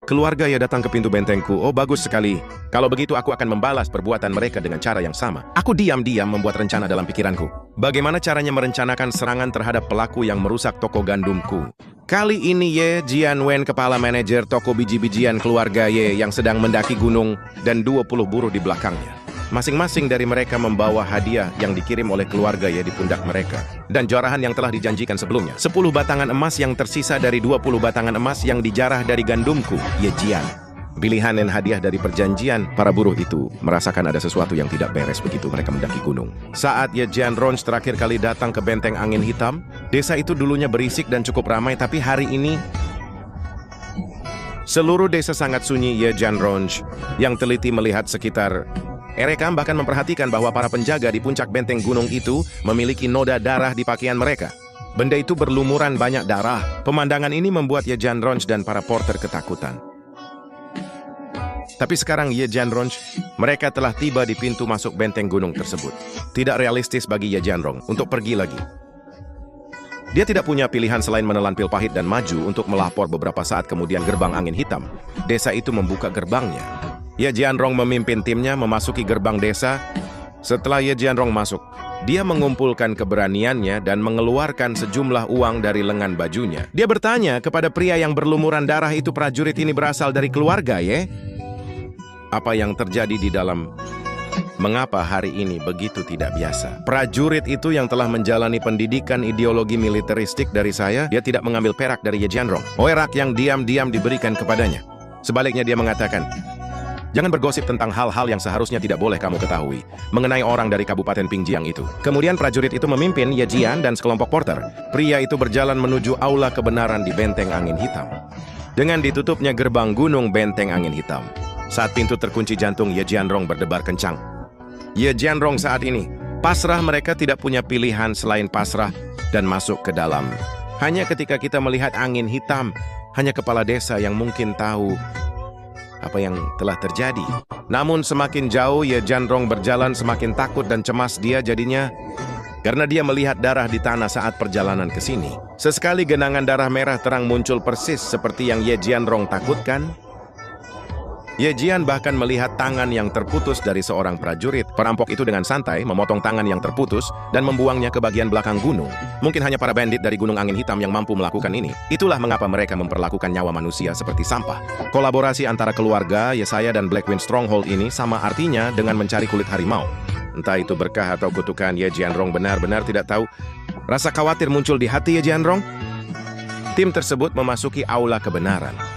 Keluarga Ye datang ke pintu bentengku. Oh, bagus sekali. Kalau begitu aku akan membalas perbuatan mereka dengan cara yang sama. Aku diam-diam membuat rencana dalam pikiranku. Bagaimana caranya merencanakan serangan terhadap pelaku yang merusak toko gandumku. Kali ini Ye Jianwen, kepala manajer toko biji-bijian keluarga Ye yang sedang mendaki gunung dan 20 buruh di belakangnya. Masing-masing dari mereka membawa hadiah yang dikirim oleh keluarga Ye di pundak mereka. Dan jorahan yang telah dijanjikan sebelumnya. 10 batangan emas yang tersisa dari 20 batangan emas yang dijarah dari gandumku, Ye Jian. Pilihan dan hadiah dari perjanjian, para buruh itu merasakan ada sesuatu yang tidak beres begitu mereka mendaki gunung. Saat Ye Jianrong terakhir kali datang ke benteng angin hitam, desa itu dulunya berisik dan cukup ramai, tapi hari ini seluruh desa sangat sunyi. Ye Jianrong yang teliti melihat sekitar. Erekam bahkan memperhatikan bahwa para penjaga di puncak benteng gunung itu memiliki noda darah di pakaian mereka. Benda itu berlumuran banyak darah. Pemandangan ini membuat Ye Jianrong dan para porter ketakutan. Tapi sekarang Ye Jianrong, mereka telah tiba di pintu masuk benteng gunung tersebut. Tidak realistis bagi Ye Jianrong untuk pergi lagi. Dia tidak punya pilihan selain menelan pil pahit dan maju untuk melapor. Beberapa saat kemudian gerbang angin hitam. Desa itu membuka gerbangnya. Ye Jianrong memimpin timnya memasuki gerbang desa. Setelah Ye Jianrong masuk, dia mengumpulkan keberaniannya dan mengeluarkan sejumlah uang dari lengan bajunya. Dia bertanya kepada pria yang berlumuran darah itu, prajurit ini berasal dari keluarga Ye? Apa yang terjadi di dalam? Mengapa hari ini begitu tidak biasa? Prajurit itu yang telah menjalani pendidikan ideologi militeristik dari saya, dia tidak mengambil perak dari Ye Jianrong. Perak yang diam-diam diberikan kepadanya. Sebaliknya dia mengatakan, jangan bergosip tentang hal-hal yang seharusnya tidak boleh kamu ketahui mengenai orang dari Kabupaten Pingjiang itu. Kemudian prajurit itu memimpin Ye Jian dan sekelompok porter. Pria itu berjalan menuju aula kebenaran di benteng angin hitam. Dengan ditutupnya gerbang gunung benteng angin hitam. Saat pintu terkunci, jantung Ye Jianrong berdebar kencang. Ye Jianrong saat ini pasrah, mereka tidak punya pilihan selain pasrah dan masuk ke dalam. Hanya ketika kita melihat angin hitam, hanya kepala desa yang mungkin tahu apa yang telah terjadi. Namun semakin jauh Ye Jianrong berjalan, semakin takut dan cemas dia jadinya karena dia melihat darah di tanah saat perjalanan ke sini. Sesekali genangan darah merah terang muncul persis seperti yang Ye Jianrong takutkan. Ye Jian bahkan melihat tangan yang terputus dari seorang prajurit. Perampok itu dengan santai memotong tangan yang terputus dan membuangnya ke bagian belakang gunung. Mungkin hanya para bandit dari Gunung Angin Hitam yang mampu melakukan ini. Itulah mengapa mereka memperlakukan nyawa manusia seperti sampah. Kolaborasi antara keluarga Yesaya dan Blackwind Stronghold ini sama artinya dengan mencari kulit harimau. Entah itu berkah atau kutukan, Ye Jianrong benar-benar tidak tahu. Rasa khawatir muncul di hati Ye Jianrong. Tim tersebut memasuki aula kebenaran.